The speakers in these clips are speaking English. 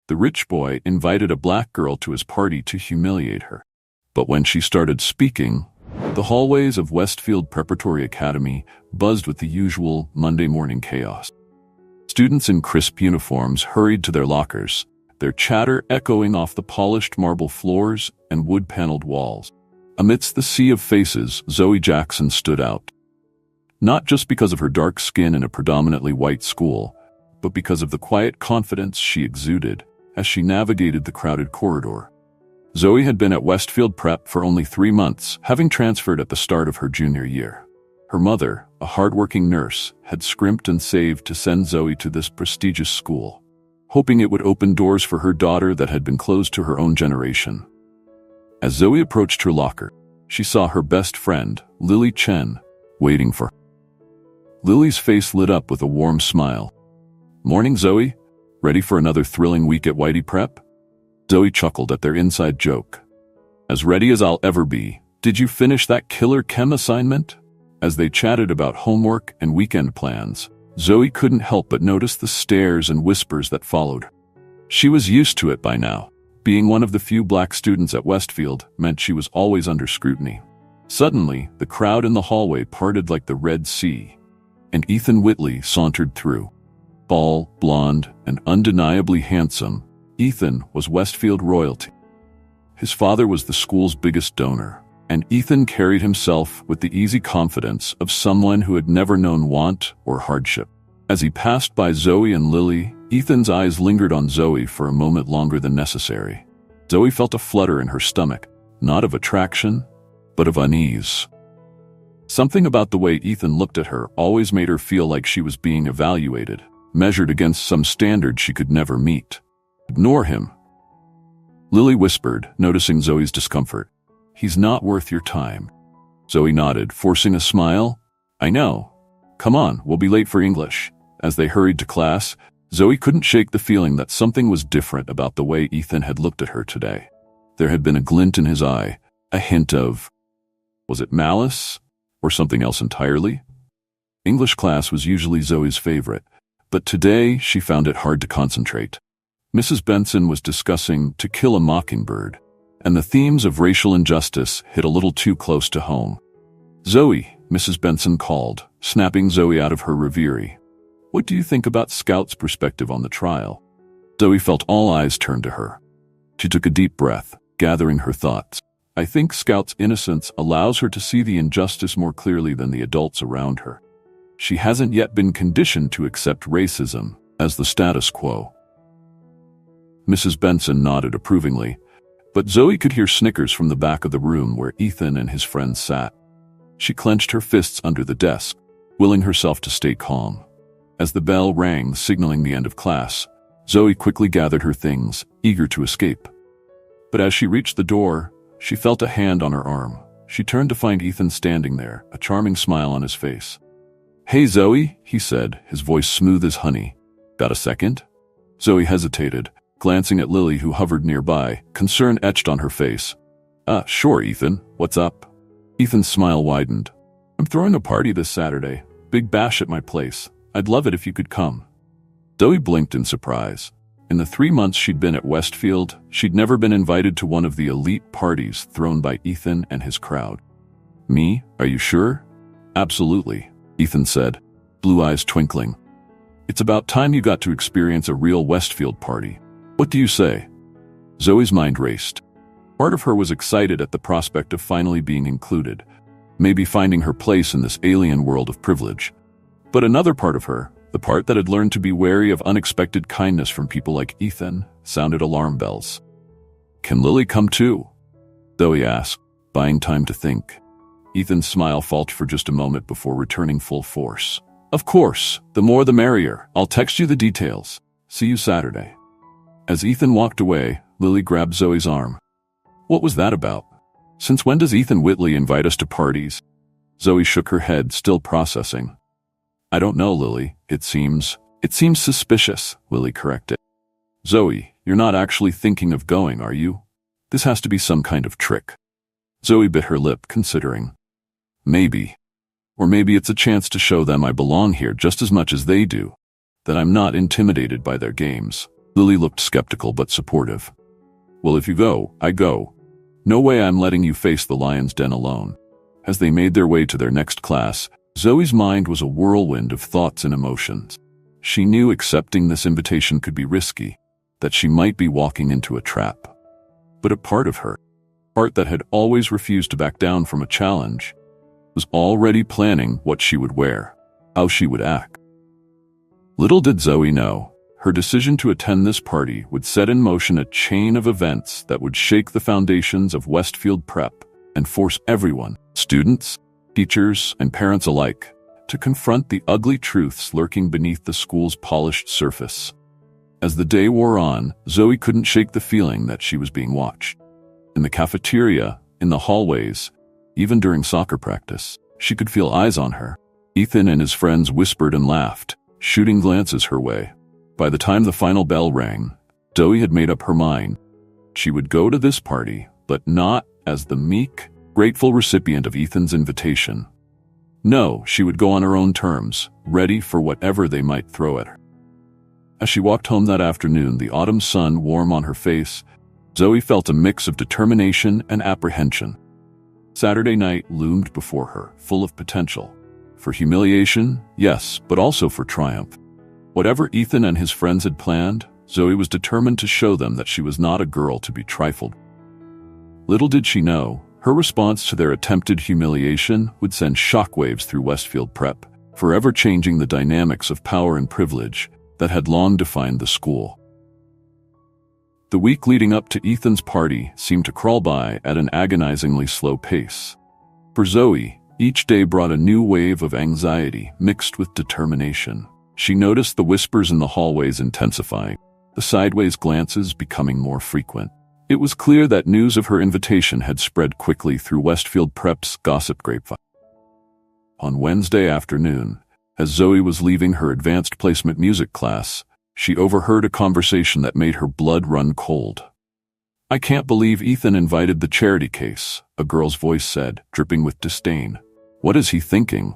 The rich boy invited a black girl to his party to humiliate her. But when she started speaking, the hallways of Westfield Preparatory Academy buzzed with the usual Monday morning chaos. Students in crisp uniforms hurried to their lockers, their chatter echoing off the polished marble floors and wood-paneled walls. Amidst the sea of faces, Zoe Jackson stood out. Not just because of her dark skin in a predominantly white school, but because of the quiet confidence she exuded as she navigated the crowded corridor. Zoe had been at Westfield Prep for only 3 months, having transferred at the start of her junior year. Her mother, a hardworking nurse, had scrimped and saved to send Zoe to this prestigious school, hoping it would open doors for her daughter that had been closed to her own generation. As Zoe approached her locker, she saw her best friend, Lily Chen, waiting for her. Lily's face lit up with a warm smile. "Morning, Zoe. Ready for another thrilling week at Whitey Prep?" Zoe chuckled at their inside joke. "As ready as I'll ever be. Did you finish that killer chem assignment?" As they chatted about homework and weekend plans, Zoe couldn't help but notice the stares and whispers that followed. She was used to it by now. Being one of the few black students at Westfield meant she was always under scrutiny. Suddenly, the crowd in the hallway parted like the Red Sea, and Ethan Whitley sauntered through. Tall, blonde, and undeniably handsome, Ethan was Westfield royalty. His father was the school's biggest donor, and Ethan carried himself with the easy confidence of someone who had never known want or hardship. As he passed by Zoe and Lily, Ethan's eyes lingered on Zoe for a moment longer than necessary. Zoe felt a flutter in her stomach, not of attraction, but of unease. Something about the way Ethan looked at her always made her feel like she was being evaluated, measured against some standard she could never meet. "Ignore him," Lily whispered, noticing Zoe's discomfort. "He's not worth your time." Zoe nodded, forcing a smile. "I know. Come on, we'll be late for English." As they hurried to class, Zoe couldn't shake the feeling that something was different about the way Ethan had looked at her today. There had been a glint in his eye, a hint of, was it malice, or something else entirely? English class was usually Zoe's favorite, but today she found it hard to concentrate. Mrs. Benson was discussing To Kill a Mockingbird, and the themes of racial injustice hit a little too close to home. "Zoe," Mrs. Benson called, snapping Zoe out of her reverie. "What do you think about Scout's perspective on the trial?" Zoe felt all eyes turn to her. She took a deep breath, gathering her thoughts. "I think Scout's innocence allows her to see the injustice more clearly than the adults around her. She hasn't yet been conditioned to accept racism as the status quo." Mrs. Benson nodded approvingly, but Zoe could hear snickers from the back of the room where Ethan and his friends sat. She clenched her fists under the desk, willing herself to stay calm. As the bell rang, signaling the end of class, Zoe quickly gathered her things, eager to escape. But as she reached the door, she felt a hand on her arm. She turned to find Ethan standing there, a charming smile on his face. "Hey, Zoe," he said, his voice smooth as honey. "Got a second?" Zoe hesitated, glancing at Lily, who hovered nearby, concern etched on her face. Sure, Ethan. What's up?" Ethan's smile widened. "I'm throwing a party this Saturday. Big bash at my place. I'd love it if you could come." Zoe blinked in surprise. In the 3 months she'd been at Westfield, she'd never been invited to one of the elite parties thrown by Ethan and his crowd. "Me? Are you sure?" "Absolutely," Ethan said, blue eyes twinkling. "It's about time you got to experience a real Westfield party. What do you say?" Zoe's mind raced. Part of her was excited at the prospect of finally being included, maybe finding her place in this alien world of privilege. But another part of her, the part that had learned to be wary of unexpected kindness from people like Ethan, sounded alarm bells. "Can Lily come too?" Zoe asked, buying time to think. Ethan's smile faltered for just a moment before returning full force. "Of course, the more the merrier. I'll text you the details. See you Saturday." As Ethan walked away, Lily grabbed Zoe's arm. "What was that about? Since when does Ethan Whitley invite us to parties?" Zoe shook her head, still processing. "I don't know, Lily. It seems suspicious," Lily corrected. "Zoe, you're not actually thinking of going, are you? This has to be some kind of trick." Zoe bit her lip, considering. "Maybe. Or maybe it's a chance to show them I belong here just as much as they do, that I'm not intimidated by their games." Lily looked skeptical but supportive. Well, if you go, I go. No way I'm letting you face the lion's den alone. As they made their way to their next class, Zoe's mind was a whirlwind of thoughts and emotions. She knew accepting this invitation could be risky, that she might be walking into a trap. But a part of her, part that had always refused to back down from a challenge, was already planning what she would wear, how she would act. Little did Zoe know, her decision to attend this party would set in motion a chain of events that would shake the foundations of Westfield Prep and force everyone, students, teachers, and parents alike, to confront the ugly truths lurking beneath the school's polished surface. As the day wore on, Zoe couldn't shake the feeling that she was being watched. In the cafeteria, in the hallways, even during soccer practice, she could feel eyes on her. Ethan and his friends whispered and laughed, shooting glances her way. By the time the final bell rang, Zoe had made up her mind. She would go to this party, but not as the meek, grateful recipient of Ethan's invitation. No, she would go on her own terms, ready for whatever they might throw at her. As she walked home that afternoon, the autumn sun warm on her face, Zoe felt a mix of determination and apprehension. Saturday night loomed before her, full of potential. For humiliation, yes, but also for triumph. Whatever Ethan and his friends had planned, Zoe was determined to show them that she was not a girl to be trifled. Little did she know, her response to their attempted humiliation would send shockwaves through Westfield Prep, forever changing the dynamics of power and privilege that had long defined the school. The week leading up to Ethan's party seemed to crawl by at an agonizingly slow pace. For Zoe, each day brought a new wave of anxiety mixed with determination. She noticed the whispers in the hallways intensifying, the sideways glances becoming more frequent. It was clear that news of her invitation had spread quickly through Westfield Prep's gossip grapevine. On Wednesday afternoon, as Zoe was leaving her advanced placement music class, she overheard a conversation that made her blood run cold. "I can't believe Ethan invited the charity case," a girl's voice said, dripping with disdain. "What is he thinking?"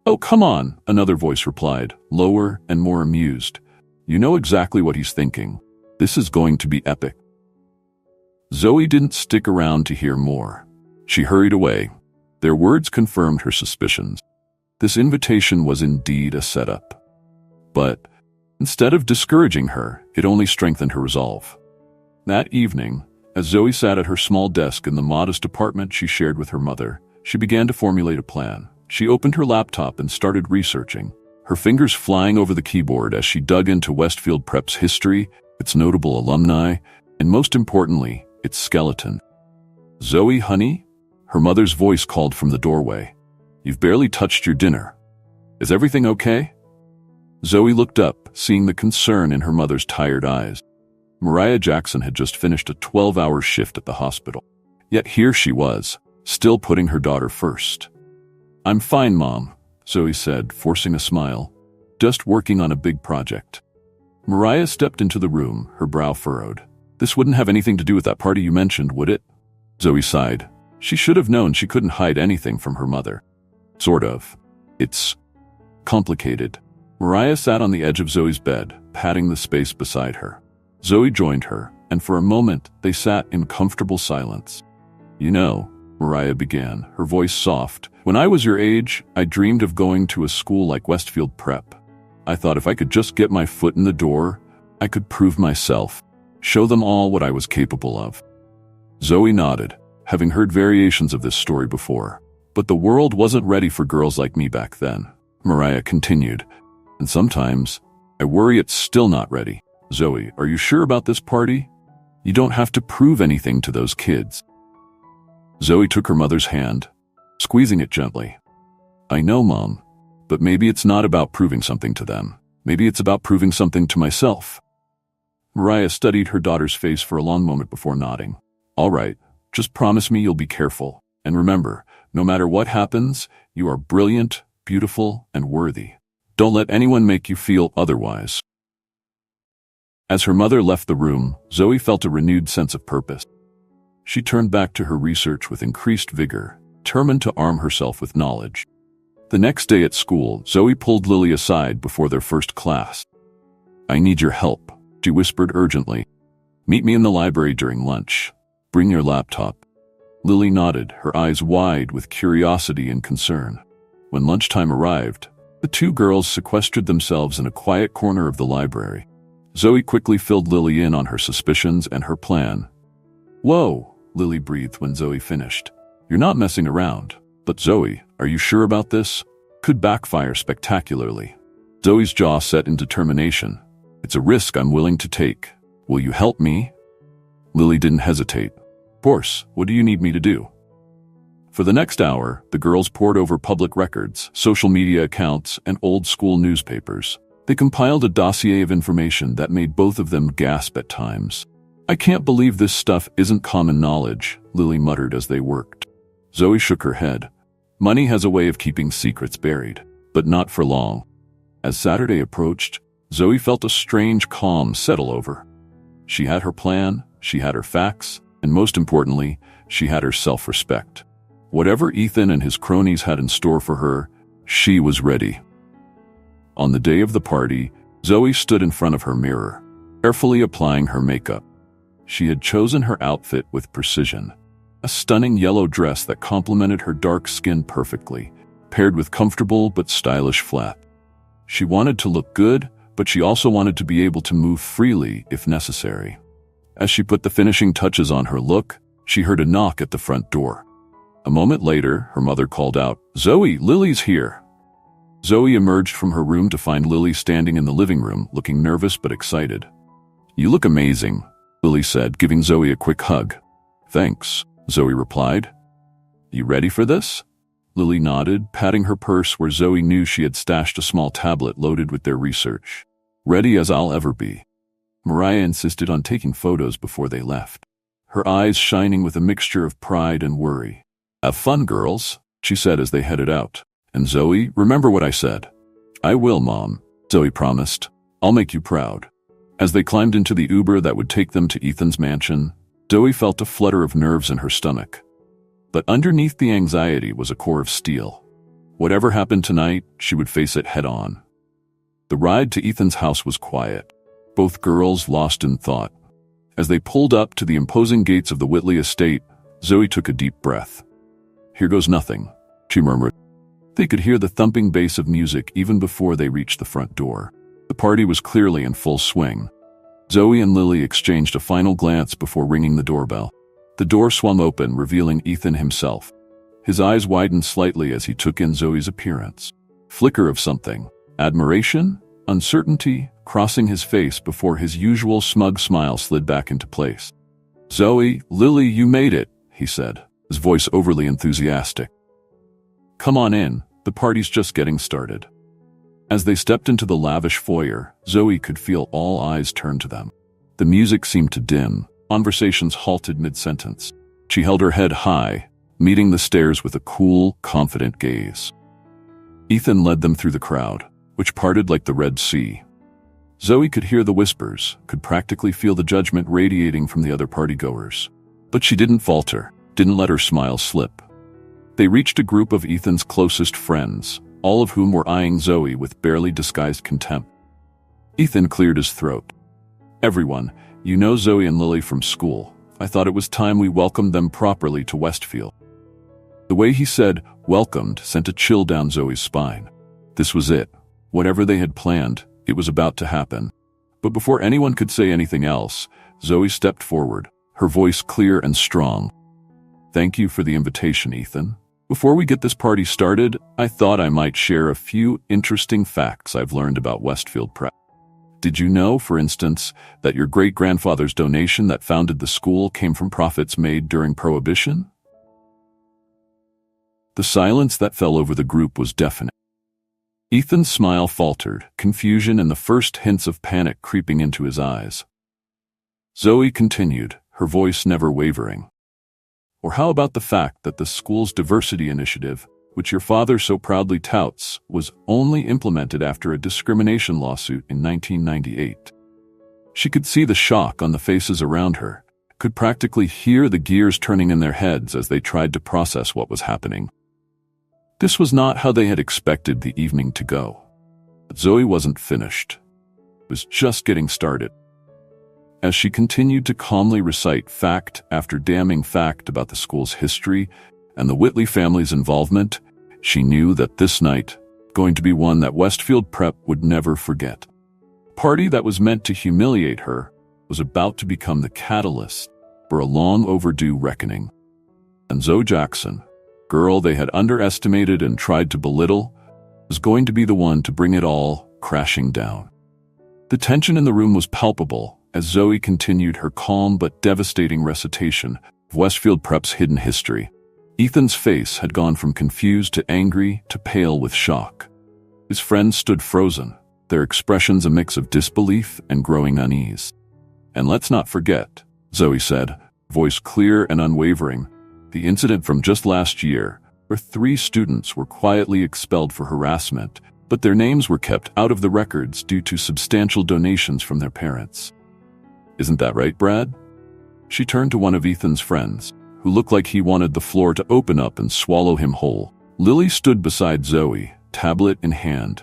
"Oh, come on," another voice replied, lower and more amused. "You know exactly what he's thinking. This is going to be epic." Zoe didn't stick around to hear more. She hurried away. Their words confirmed her suspicions. This invitation was indeed a setup. But instead of discouraging her, it only strengthened her resolve. That evening, as Zoe sat at her small desk in the modest apartment she shared with her mother, she began to formulate a plan. She opened her laptop and started researching, her fingers flying over the keyboard as she dug into Westfield Prep's history, its notable alumni, and most importantly, its skeleton. "Zoe, honey?" Her mother's voice called from the doorway. "You've barely touched your dinner. Is everything okay?" Zoe looked up, seeing the concern in her mother's tired eyes. Mariah Jackson had just finished a 12-hour shift at the hospital. Yet here she was, still putting her daughter first. "I'm fine, Mom," Zoe said, forcing a smile. "Just working on a big project." Mariah stepped into the room, her brow furrowed. "This wouldn't have anything to do with that party you mentioned, would it?" Zoe sighed. She should have known she couldn't hide anything from her mother. "Sort of. It's complicated." Mariah sat on the edge of Zoe's bed, patting the space beside her. Zoe joined her, and for a moment they sat in comfortable silence. "You know," Mariah began, her voice soft, "when I was your age, I dreamed of going to a school like Westfield Prep. I thought if I could just get my foot in the door, I could prove myself, show them all what I was capable of." Zoe nodded, having heard variations of this story before. "But the world wasn't ready for girls like me back then," Mariah continued. "And sometimes, I worry it's still not ready." "Zoe, are you sure about this party? You don't have to prove anything to those kids." Zoe took her mother's hand, squeezing it gently. "I know, Mom, but maybe it's not about proving something to them. Maybe it's about proving something to myself." Mariah studied her daughter's face for a long moment before nodding. "All right, just promise me you'll be careful. And remember, no matter what happens, you are brilliant, beautiful, and worthy. Don't let anyone make you feel otherwise." As her mother left the room, Zoe felt a renewed sense of purpose. She turned back to her research with increased vigor, determined to arm herself with knowledge. The next day at school, Zoe pulled Lily aside before their first class. "I need your help," She whispered urgently. "Meet me in the library during lunch. Bring your laptop." Lily nodded, her eyes wide with curiosity and concern. When lunchtime arrived, the two girls sequestered themselves in a quiet corner of the library. Zoe quickly filled Lily in on her suspicions and her plan. "Whoa," Lily breathed when Zoe finished. "You're not messing around." "But Zoe, are you sure about this? Could backfire spectacularly." Zoe's jaw set in determination. "It's a risk I'm willing to take. Will you help me?" Lily didn't hesitate. "Of course, what do you need me to do?" For the next hour, the girls pored over public records, social media accounts, and old-school newspapers. They compiled a dossier of information that made both of them gasp at times. "I can't believe this stuff isn't common knowledge," Lily muttered as they worked. Zoe shook her head. Money has a way of keeping secrets buried, but not for long. As Saturday approached, Zoe felt a strange calm settle over. She had her plan, she had her facts, and most importantly, she had her self-respect. Whatever Ethan and his cronies had in store for her, she was ready. On the day of the party, Zoe stood in front of her mirror, carefully applying her makeup. She had chosen her outfit with precision. A stunning yellow dress that complemented her dark skin perfectly, paired with comfortable but stylish flat. She wanted to look good, but she also wanted to be able to move freely if necessary. As she put the finishing touches on her look, she heard a knock at the front door. A moment later, her mother called out, "Zoe, Lily's here." Zoe emerged from her room to find Lily standing in the living room, looking nervous but excited. "You look amazing," Lily said, giving Zoe a quick hug. "Thanks," Zoe replied. "You ready for this?" Lily nodded, patting her purse where Zoe knew she had stashed a small tablet loaded with their research. "Ready as I'll ever be." Mariah insisted on taking photos before they left, her eyes shining with a mixture of pride and worry. "Have fun, girls," she said as they headed out. "And Zoe, remember what I said." "I will, Mom," Zoe promised. "I'll make you proud." As they climbed into the Uber that would take them to Ethan's mansion, Zoe felt a flutter of nerves in her stomach. But underneath the anxiety was a core of steel. Whatever happened tonight, she would face it head-on. The ride to Ethan's house was quiet, both girls lost in thought. As they pulled up to the imposing gates of the Whitley estate, Zoe took a deep breath. "Here goes nothing," she murmured. They could hear the thumping bass of music even before they reached the front door. The party was clearly in full swing. Zoe and Lily exchanged a final glance before ringing the doorbell. The door swung open, revealing Ethan himself. His eyes widened slightly as he took in Zoe's appearance. Flicker of something, admiration, uncertainty, crossing his face before his usual smug smile slid back into place. "Zoe, Lily, you made it," he said, his voice overly enthusiastic. "Come on in, the party's just getting started." As they stepped into the lavish foyer, Zoe could feel all eyes turn to them. The music seemed to dim, conversations halted mid-sentence. She held her head high, meeting the stares with a cool, confident gaze. Ethan led them through the crowd, which parted like the Red Sea. Zoe could hear the whispers, could practically feel the judgment radiating from the other partygoers. But she didn't falter, didn't let her smile slip. They reached a group of Ethan's closest friends, all of whom were eyeing Zoe with barely disguised contempt. Ethan cleared his throat. "Everyone, you know Zoe and Lily from school. I thought it was time we welcomed them properly to Westfield." The way he said, "welcomed," sent a chill down Zoe's spine. This was it. Whatever they had planned, it was about to happen. But before anyone could say anything else, Zoe stepped forward, her voice clear and strong. "Thank you for the invitation, Ethan. Before we get this party started, I thought I might share a few interesting facts I've learned about Westfield Prep. Did you know, for instance, that your great-grandfather's donation that founded the school came from profits made during Prohibition?" The silence that fell over the group was deafening. Ethan's smile faltered, confusion and the first hints of panic creeping into his eyes. Zoe continued, her voice never wavering. "Or how about the fact that the school's diversity initiative, which your father so proudly touts, was only implemented after a discrimination lawsuit in 1998? She could see the shock on the faces around her, could practically hear the gears turning in their heads as they tried to process what was happening. This was not how they had expected the evening to go. But Zoe wasn't finished. It was just getting started. As she continued to calmly recite fact after damning fact about the school's history and the Whitley family's involvement, she knew that this night, going to be one that Westfield Prep would never forget. The party that was meant to humiliate her was about to become the catalyst for a long overdue reckoning. And Zoe Jackson, girl they had underestimated and tried to belittle, was going to be the one to bring it all crashing down. The tension in the room was palpable as Zoe continued her calm but devastating recitation of Westfield Prep's hidden history. Ethan's face had gone from confused to angry to pale with shock. His friends stood frozen, their expressions a mix of disbelief and growing unease. "And let's not forget," Zoe said, voice clear and unwavering, "the incident from just last year, where 3 students were quietly expelled for harassment, but their names were kept out of the records due to substantial donations from their parents. Isn't that right, Brad?" She turned to one of Ethan's friends, who looked like he wanted the floor to open up and swallow him whole. Lily stood beside Zoe, tablet in hand,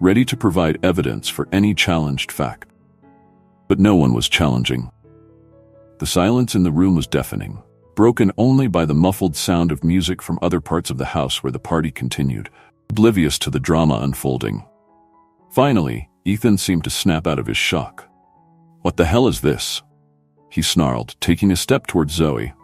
ready to provide evidence for any challenged fact. But no one was challenging. The silence in the room was deafening, broken only by the muffled sound of music from other parts of the house where the party continued, oblivious to the drama unfolding. Finally, Ethan seemed to snap out of his shock. "What the hell is this?" he snarled, taking a step towards Zoe.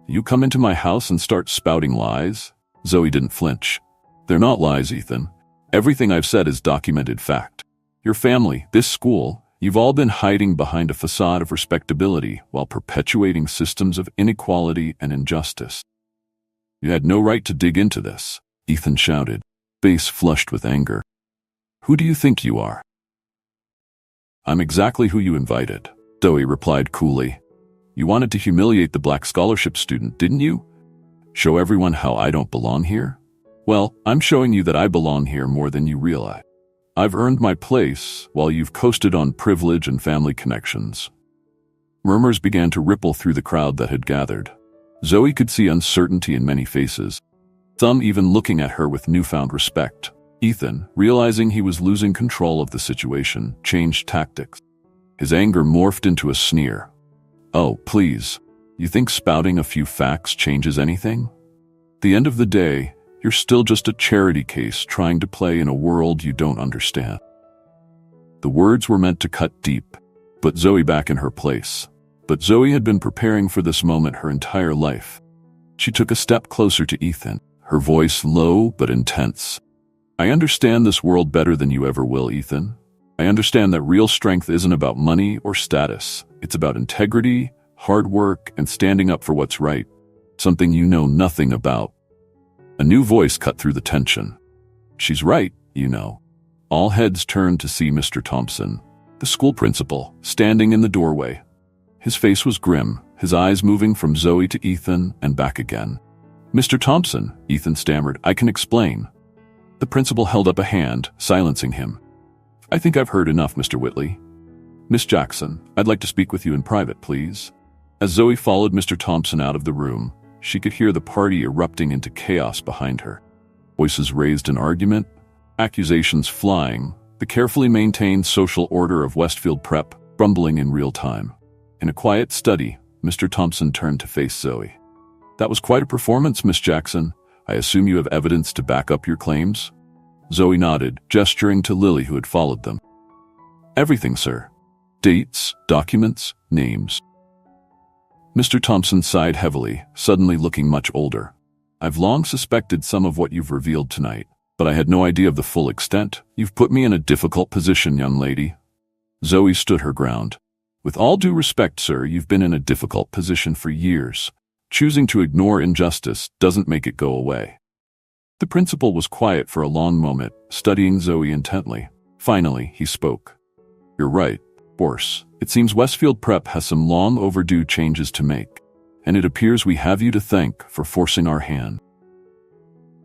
"You come into my house and start spouting lies?" Zoe didn't flinch. "They're not lies, Ethan. Everything I've said is documented fact. Your family, this school, you've all been hiding behind a facade of respectability while perpetuating systems of inequality and injustice. You had no right to dig into this," Ethan shouted, face flushed with anger. "Who do you think you are?" "I'm exactly who you invited," Zoe replied coolly. "You wanted to humiliate the Black Scholarship student, didn't you? Show everyone how I don't belong here? Well, I'm showing you that I belong here more than you realize. I've earned my place while you've coasted on privilege and family connections." Murmurs began to ripple through the crowd that had gathered. Zoe could see uncertainty in many faces, some even looking at her with newfound respect. Ethan, realizing he was losing control of the situation, changed tactics. His anger morphed into a sneer. "Oh, please. You think spouting a few facts changes anything? At the end of the day, you're still just a charity case trying to play in a world you don't understand." The words were meant to cut deep, put Zoe back in her place. But Zoe had been preparing for this moment her entire life. She took a step closer to Ethan, her voice low but intense. "I understand this world better than you ever will, Ethan. I understand that real strength isn't about money or status. It's about integrity, hard work, and standing up for what's right, something you know nothing about." A new voice cut through the tension. "She's right, you know." All heads turned to see Mr. Thompson, the school principal, standing in the doorway. His face was grim, his eyes moving from Zoe to Ethan and back again. "Mr. Thompson," Ethan stammered, "I can explain." The principal held up a hand, silencing him. "I think I've heard enough, Mr. Whitley. Miss Jackson, I'd like to speak with you in private, please." As Zoe followed Mr. Thompson out of the room, she could hear the party erupting into chaos behind her. Voices raised in argument, accusations flying, the carefully maintained social order of Westfield Prep crumbling in real time. In a quiet study, Mr. Thompson turned to face Zoe. "That was quite a performance, Miss Jackson. I assume you have evidence to back up your claims?" Zoe nodded, gesturing to Lily, who had followed them. "Everything, sir. Dates, documents, names." Mr. Thompson sighed heavily, suddenly looking much older. "I've long suspected some of what you've revealed tonight, but I had no idea of the full extent. You've put me in a difficult position, young lady." Zoe stood her ground. "With all due respect, sir, you've been in a difficult position for years. Choosing to ignore injustice doesn't make it go away." The principal was quiet for a long moment, studying Zoe intently. Finally, he spoke. "You're right, of course. It seems Westfield Prep has some long overdue changes to make, and it appears we have you to thank for forcing our hand."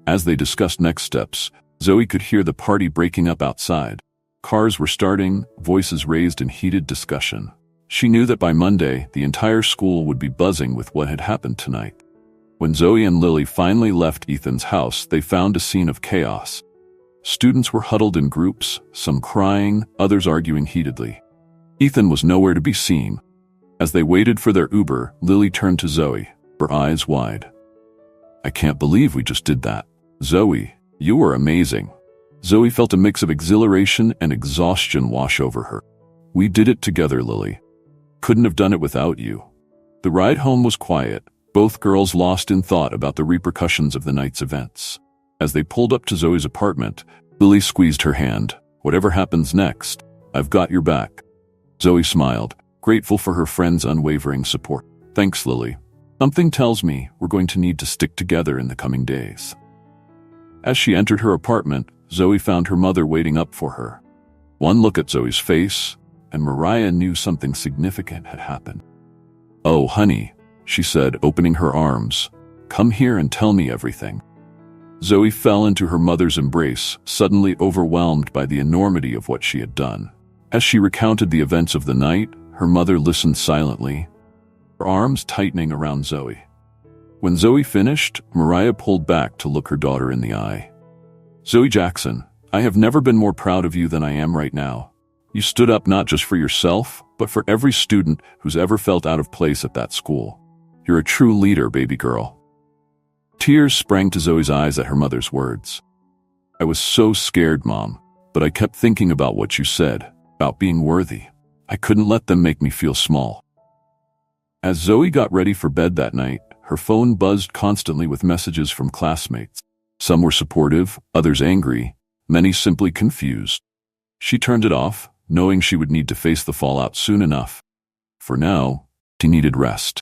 As they discussed next steps, Zoe could hear the party breaking up outside. Cars were starting, voices raised in heated discussion. She knew that by Monday, the entire school would be buzzing with what had happened tonight. When Zoe and Lily finally left Ethan's house, they found a scene of chaos. Students were huddled in groups, some crying, others arguing heatedly. Ethan was nowhere to be seen. As they waited for their Uber, Lily turned to Zoe, her eyes wide. "I can't believe we just did that. Zoe, you were amazing." Zoe felt a mix of exhilaration and exhaustion wash over her. "We did it together, Lily. Couldn't have done it without you." The ride home was quiet, both girls lost in thought about the repercussions of the night's events. As they pulled up to Zoe's apartment, Lily squeezed her hand. "Whatever happens next, I've got your back." Zoe smiled, grateful for her friend's unwavering support. "Thanks, Lily. Something tells me we're going to need to stick together in the coming days." As she entered her apartment, Zoe found her mother waiting up for her. One look at Zoe's face, and Mariah knew something significant had happened. "Oh, honey," she said, opening her arms. "Come here and tell me everything." Zoe fell into her mother's embrace, suddenly overwhelmed by the enormity of what she had done. As she recounted the events of the night, her mother listened silently, her arms tightening around Zoe. When Zoe finished, Mariah pulled back to look her daughter in the eye. "Zoe Jackson, I have never been more proud of you than I am right now. You stood up not just for yourself, but for every student who's ever felt out of place at that school. You're a true leader, baby girl." Tears sprang to Zoe's eyes at her mother's words. "I was so scared, Mom, but I kept thinking about what you said, about being worthy. I couldn't let them make me feel small." As Zoe got ready for bed that night, her phone buzzed constantly with messages from classmates. Some were supportive, others angry, many simply confused. She turned it off, knowing she would need to face the fallout soon enough. For now, she needed rest.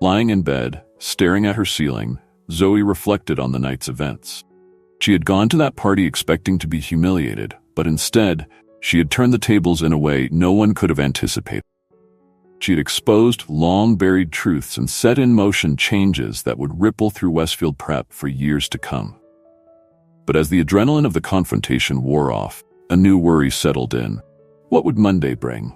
Lying in bed, staring at her ceiling, Zoe reflected on the night's events. She had gone to that party expecting to be humiliated, but instead, she had turned the tables in a way no one could have anticipated. She had exposed long-buried truths and set in motion changes that would ripple through Westfield Prep for years to come. But as the adrenaline of the confrontation wore off, a new worry settled in. What would Monday bring?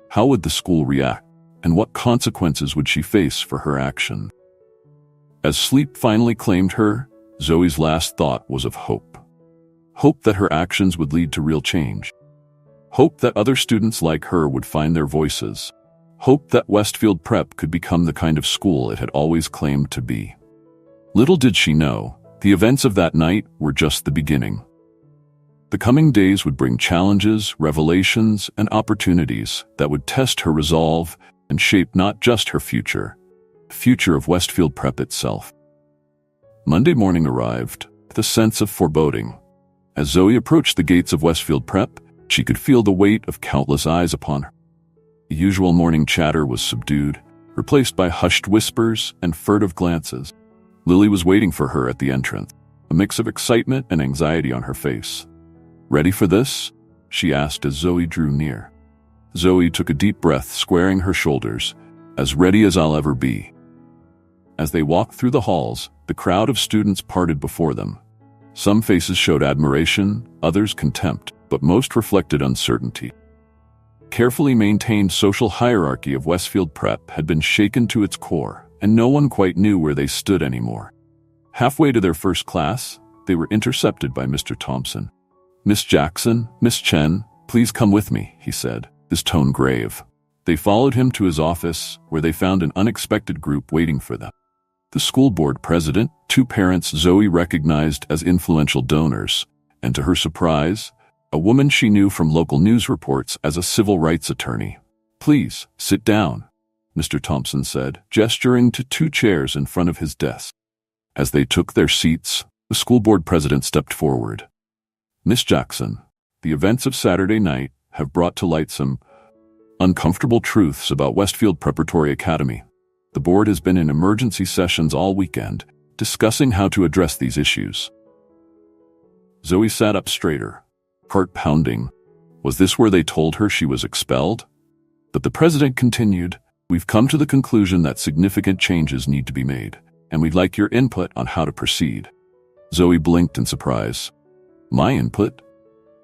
How would the school react? And what consequences would she face for her action? As sleep finally claimed her, Zoe's last thought was of hope. Hope that her actions would lead to real change. Hope that other students like her would find their voices. Hope that Westfield Prep could become the kind of school it had always claimed to be. Little did she know, the events of that night were just the beginning. The coming days would bring challenges, revelations, and opportunities that would test her resolve and shape not just her future, the future of Westfield Prep itself. Monday morning arrived with a sense of foreboding. As Zoe approached the gates of Westfield Prep, she could feel the weight of countless eyes upon her. The usual morning chatter was subdued, replaced by hushed whispers and furtive glances. Lily was waiting for her at the entrance, a mix of excitement and anxiety on her face. "Ready for this?" she asked as Zoe drew near. Zoe took a deep breath, squaring her shoulders. "As ready as I'll ever be." As they walked through the halls, the crowd of students parted before them. Some faces showed admiration, others contempt, but most reflected uncertainty. Carefully maintained social hierarchy of Westfield Prep had been shaken to its core, and no one quite knew where they stood anymore. Halfway to their first class, they were intercepted by Mr. Thompson. "Miss Jackson, Miss Chen, please come with me," he said, his tone grave. They followed him to his office, where they found an unexpected group waiting for them. The school board president, two parents Zoe recognized as influential donors, and to her surprise, a woman she knew from local news reports as a civil rights attorney. "Please, sit down," Mr. Thompson said, gesturing to two chairs in front of his desk. As they took their seats, the school board president stepped forward. "Miss Jackson, the events of Saturday night have brought to light some uncomfortable truths about Westfield Preparatory Academy. The board has been in emergency sessions all weekend, discussing how to address these issues." Zoe sat up straighter, heart pounding. Was this where they told her she was expelled? But the president continued, "We've come to the conclusion that significant changes need to be made, and we'd like your input on how to proceed." Zoe blinked in surprise. "My input?"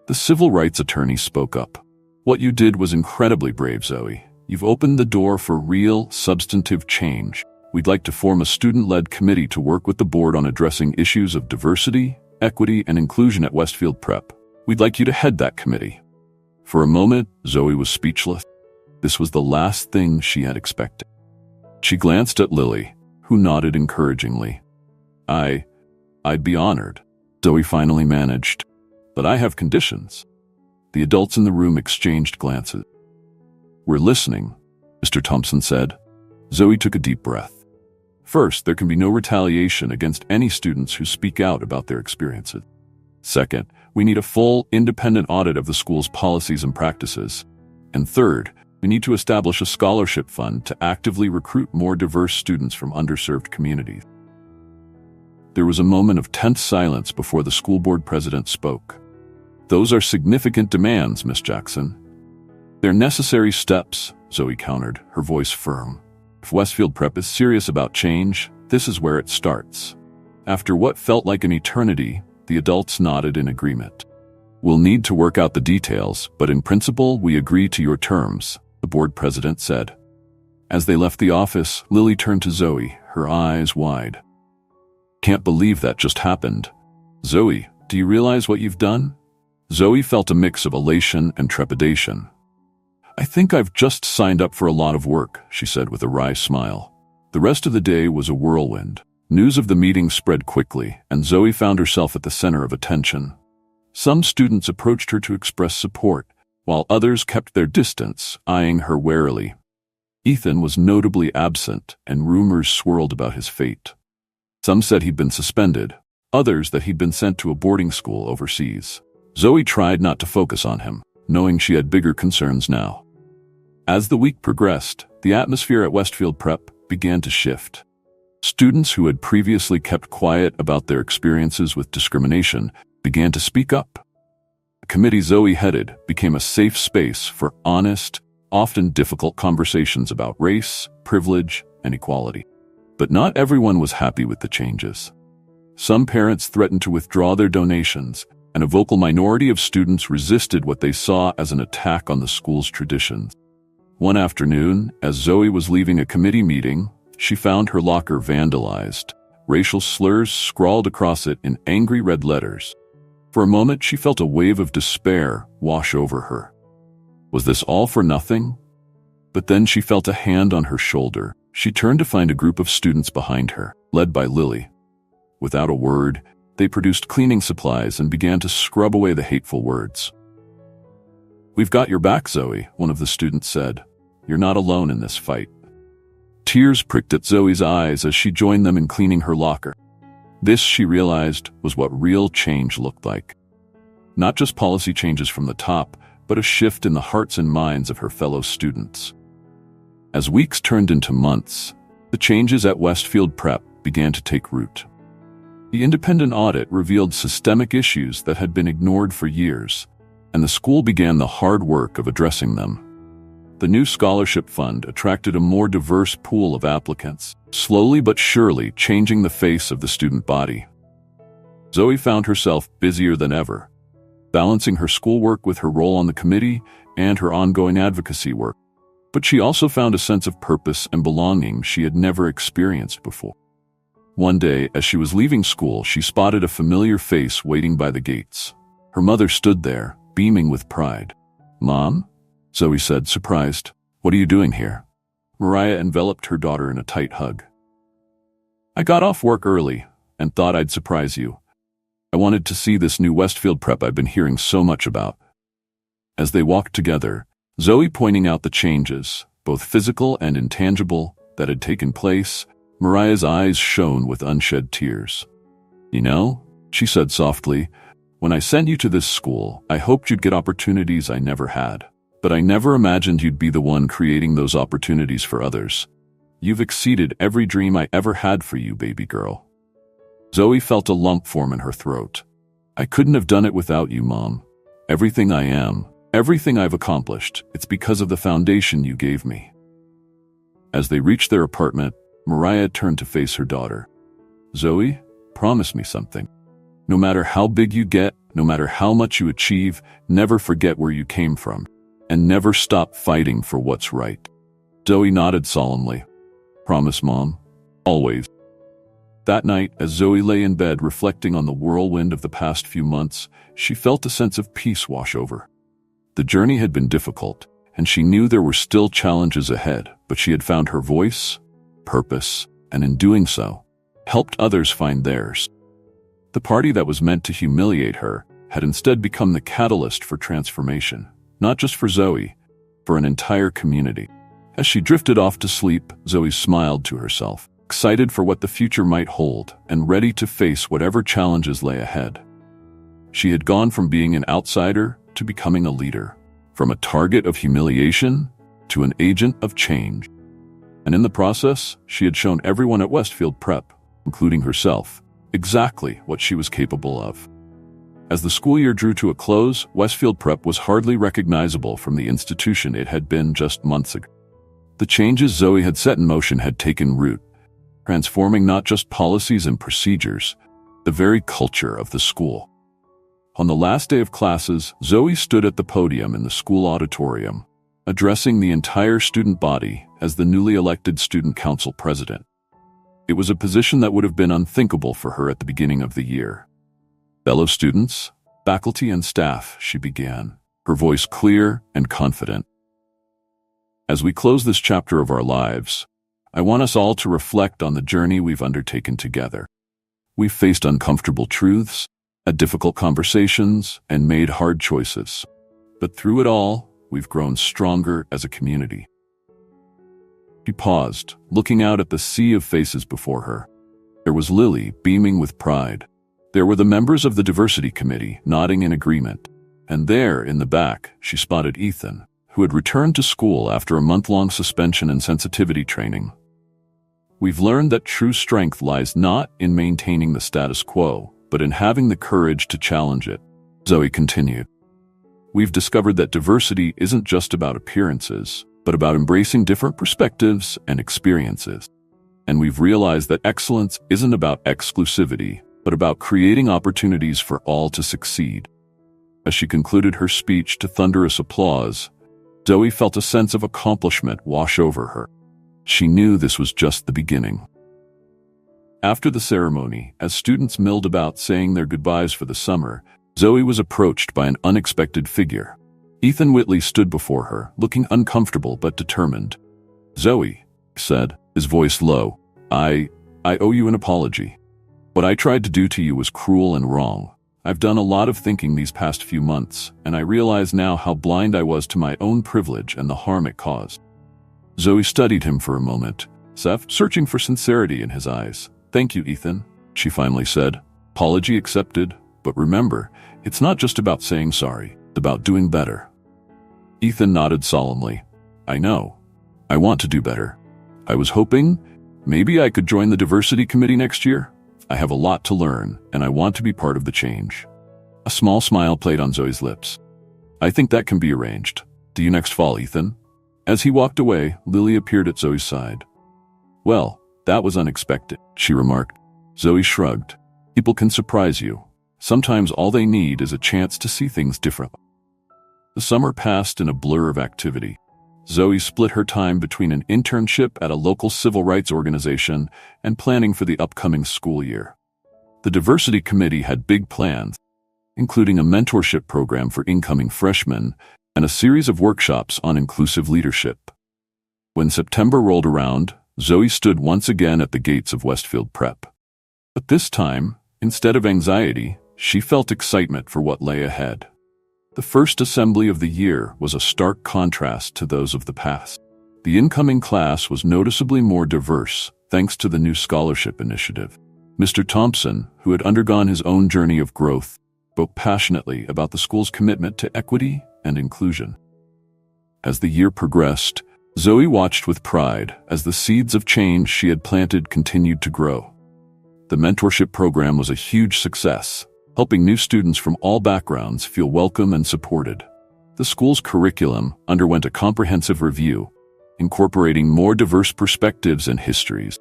The civil rights attorney spoke up. "What you did was incredibly brave, Zoe. You've opened the door for real, substantive change. We'd like to form a student-led committee to work with the board on addressing issues of diversity, equity, and inclusion at Westfield Prep. We'd like you to head that committee." For a moment, Zoe was speechless. This was the last thing she had expected. She glanced at Lily, who nodded encouragingly. I'd be honored, Zoe finally managed. But I have conditions. The adults in the room exchanged glances. We're listening, Mr. Thompson said. Zoe took a deep breath. First, there can be no retaliation against any students who speak out about their experiences. Second, we need a full, independent audit of the school's policies and practices. And third, we need to establish a scholarship fund to actively recruit more diverse students from underserved communities. There was a moment of tense silence before the school board president spoke. Those are significant demands, Miss Jackson. They're necessary steps, Zoe countered, her voice firm. If Westfield Prep is serious about change, this is where it starts. After what felt like an eternity, the adults nodded in agreement. We'll need to work out the details, but in principle, we agree to your terms, the board president said. As they left the office, Lily turned to Zoe, her eyes wide. Can't believe that just happened. Zoe, do you realize what you've done? Zoe felt a mix of elation and trepidation. I think I've just signed up for a lot of work, she said with a wry smile. The rest of the day was a whirlwind. News of the meeting spread quickly, and Zoe found herself at the center of attention. Some students approached her to express support, while others kept their distance, eyeing her warily. Ethan was notably absent, and rumors swirled about his fate. Some said he'd been suspended, others that he'd been sent to a boarding school overseas. Zoe tried not to focus on him, knowing she had bigger concerns now. As the week progressed, the atmosphere at Westfield Prep began to shift. Students who had previously kept quiet about their experiences with discrimination began to speak up. The committee Zoe headed became a safe space for honest, often difficult conversations about race, privilege, and equality. But not everyone was happy with the changes. Some parents threatened to withdraw their donations, and a vocal minority of students resisted what they saw as an attack on the school's traditions. One afternoon, as Zoe was leaving a committee meeting, she found her locker vandalized. Racial slurs scrawled across it in angry red letters. For a moment, she felt a wave of despair wash over her. Was this all for nothing? But then she felt a hand on her shoulder. She turned to find a group of students behind her, led by Lily. Without a word, they produced cleaning supplies and began to scrub away the hateful words. We've got your back, Zoe, one of the students said. You're not alone in this fight. Tears pricked at Zoe's eyes as she joined them in cleaning her locker. This, she realized, was what real change looked like. Not just policy changes from the top, but a shift in the hearts and minds of her fellow students. As weeks turned into months, the changes at Westfield Prep began to take root. The independent audit revealed systemic issues that had been ignored for years, and the school began the hard work of addressing them. The new scholarship fund attracted a more diverse pool of applicants, slowly but surely changing the face of the student body. Zoe found herself busier than ever, balancing her schoolwork with her role on the committee and her ongoing advocacy work. But she also found a sense of purpose and belonging she had never experienced before. One day, as she was leaving school, she spotted a familiar face waiting by the gates. Her mother stood there, beaming with pride. Mom? Zoe said, surprised. What are you doing here? Mariah enveloped her daughter in a tight hug. I got off work early and thought I'd surprise you. I wanted to see this new Westfield Prep I've been hearing so much about. As they walked together, Zoe pointing out the changes, both physical and intangible, that had taken place, Mariah's eyes shone with unshed tears. You know, she said softly, when I sent you to this school, I hoped you'd get opportunities I never had. But I never imagined you'd be the one creating those opportunities for others. You've exceeded every dream I ever had for you, baby girl. Zoe felt a lump form in her throat. I couldn't have done it without you, Mom. Everything I am, everything I've accomplished, it's because of the foundation you gave me. As they reached their apartment, Mariah turned to face her daughter. Zoe, promise me something. No matter how big you get, no matter how much you achieve, never forget where you came from, and never stop fighting for what's right. Zoe nodded solemnly. Promise, Mom. Always. That night, as Zoe lay in bed reflecting on the whirlwind of the past few months, she felt a sense of peace wash over. The journey had been difficult, and she knew there were still challenges ahead, but she had found her voice, purpose, and in doing so, helped others find theirs. The party that was meant to humiliate her had instead become the catalyst for transformation, not just for Zoe, for an entire community. As she drifted off to sleep, Zoe smiled to herself, excited for what the future might hold and ready to face whatever challenges lay ahead. She had gone from being an outsider to becoming a leader, from a target of humiliation to an agent of change. And in the process, she had shown everyone at Westfield Prep, including herself, exactly what she was capable of. As the school year drew to a close, Westfield Prep was hardly recognizable from the institution it had been just months ago. The changes Zoe had set in motion had taken root, transforming not just policies and procedures, the very culture of the school. On the last day of classes, Zoe stood at the podium in the school auditorium, addressing the entire student body as the newly elected student council president. It was a position that would have been unthinkable for her at the beginning of the year. Fellow students, faculty, and staff, she began, her voice clear and confident. As we close this chapter of our lives, I want us all to reflect on the journey we've undertaken together. We've faced uncomfortable truths, had difficult conversations, and made hard choices. But through it all, we've grown stronger as a community. She paused, looking out at the sea of faces before her. There was Lily, beaming with pride. There were the members of the diversity committee, nodding in agreement. And there, in the back, she spotted Ethan, who had returned to school after a month-long suspension and sensitivity training. We've learned that true strength lies not in maintaining the status quo, but in having the courage to challenge it, Zoe continued. We've discovered that diversity isn't just about appearances, but about embracing different perspectives and experiences. And we've realized that excellence isn't about exclusivity, but about creating opportunities for all to succeed. As she concluded her speech to thunderous applause, Zoe felt a sense of accomplishment wash over her. She knew this was just the beginning. After the ceremony, as students milled about saying their goodbyes for the summer, Zoe was approached by an unexpected figure. Ethan Whitley stood before her, looking uncomfortable but determined. "Zoe," he said, his voice low, I owe you an apology. What I tried to do to you was cruel and wrong. I've done a lot of thinking these past few months, and I realize now how blind I was to my own privilege and the harm it caused." Zoe studied him for a moment, searching for sincerity in his eyes. "Thank you, Ethan," she finally said. "Apology accepted, but remember, it's not just about saying sorry, it's about doing better." Ethan nodded solemnly. "I know. I want to do better. I was hoping maybe I could join the diversity committee next year. I have a lot to learn, and I want to be part of the change." A small smile played on Zoe's lips. "I think that can be arranged. See you next fall, Ethan." As he walked away, Lily appeared at Zoe's side. "Well, that was unexpected," she remarked. Zoe shrugged. "People can surprise you. Sometimes all they need is a chance to see things differently." The summer passed in a blur of activity. Zoe split her time between an internship at a local civil rights organization and planning for the upcoming school year. The diversity committee had big plans, including a mentorship program for incoming freshmen and a series of workshops on inclusive leadership. When September rolled around, Zoe stood once again at the gates of Westfield Prep. But this time, instead of anxiety, she felt excitement for what lay ahead. The first assembly of the year was a stark contrast to those of the past. The incoming class was noticeably more diverse, thanks to the new scholarship initiative. Mr. Thompson, who had undergone his own journey of growth, spoke passionately about the school's commitment to equity and inclusion. As the year progressed, Zoe watched with pride as the seeds of change she had planted continued to grow. The mentorship program was a huge success, helping new students from all backgrounds feel welcome and supported. The school's curriculum underwent a comprehensive review, incorporating more diverse perspectives and histories.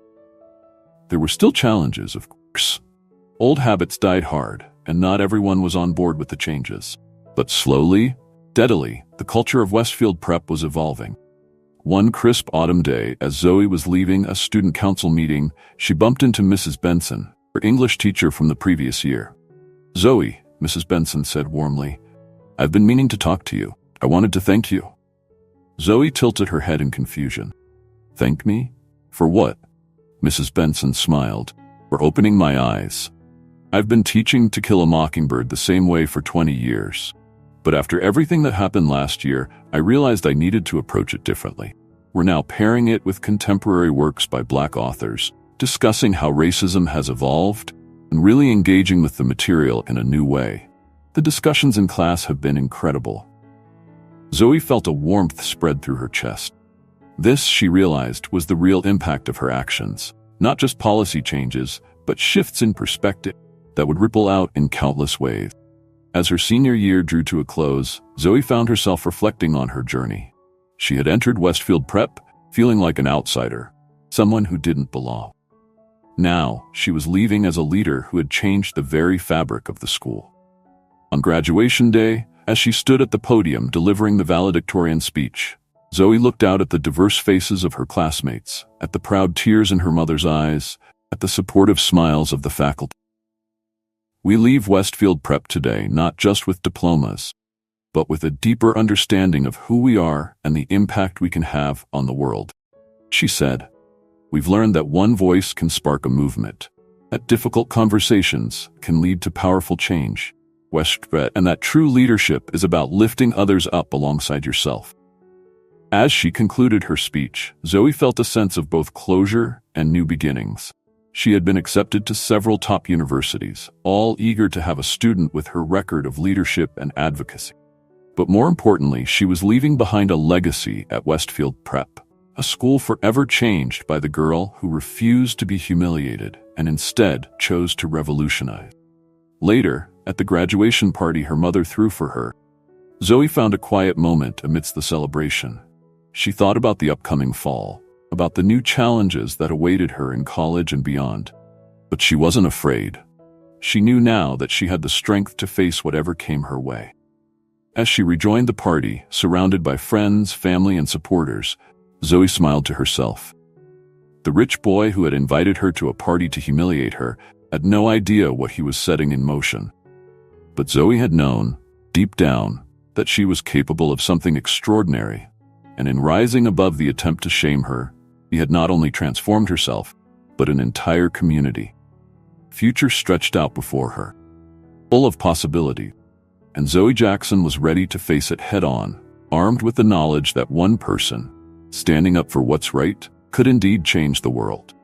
There were still challenges, of course. Old habits died hard, and not everyone was on board with the changes. But slowly, steadily, the culture of Westfield Prep was evolving. One crisp autumn day, as Zoe was leaving a student council meeting, she bumped into Mrs. Benson, her English teacher from the previous year. "Zoe," Mrs. Benson said warmly, "I've been meaning to talk to you. I wanted to thank you." Zoe tilted her head in confusion. Thank me? For what? Mrs. Benson smiled. For opening my eyes. I've been teaching To Kill a Mockingbird the same way for 20 years. But after everything that happened last year, I realized I needed to approach it differently. We're now pairing it with contemporary works by Black authors, discussing how racism has evolved, and really engaging with the material in a new way. The discussions in class have been incredible. Zoe felt a warmth spread through her chest. This, she realized, was the real impact of her actions. Not just policy changes, but shifts in perspective that would ripple out in countless ways. As her senior year drew to a close, Zoe found herself reflecting on her journey. She had entered Westfield Prep, feeling like an outsider, someone who didn't belong. Now, she was leaving as a leader who had changed the very fabric of the school. On graduation day, as she stood at the podium delivering the valedictorian speech, Zoe looked out at the diverse faces of her classmates, at the proud tears in her mother's eyes, at the supportive smiles of the faculty. We leave Westfield Prep today not just with diplomas, but with a deeper understanding of who we are and the impact we can have on the world. She said, we've learned that one voice can spark a movement, that difficult conversations can lead to powerful change, and that true leadership is about lifting others up alongside yourself. As she concluded her speech, Zoe felt a sense of both closure and new beginnings. She had been accepted to several top universities, all eager to have a student with her record of leadership and advocacy. But more importantly, she was leaving behind a legacy at Westfield Prep, a school forever changed by the girl who refused to be humiliated and instead chose to revolutionize. Later, at the graduation party her mother threw for her, Zoe found a quiet moment amidst the celebration. She thought about the upcoming fall, about the new challenges that awaited her in college and beyond. But she wasn't afraid. She knew now that she had the strength to face whatever came her way. As she rejoined the party, surrounded by friends, family, and supporters, Zoe smiled to herself. The rich boy who had invited her to a party to humiliate her had no idea what he was setting in motion. But Zoe had known, deep down, that she was capable of something extraordinary, and in rising above the attempt to shame her, he had not only transformed herself, but an entire community. Future stretched out before her, full of possibility, and Zoe Jackson was ready to face it head-on, armed with the knowledge that one person, standing up for what's right, could indeed change the world.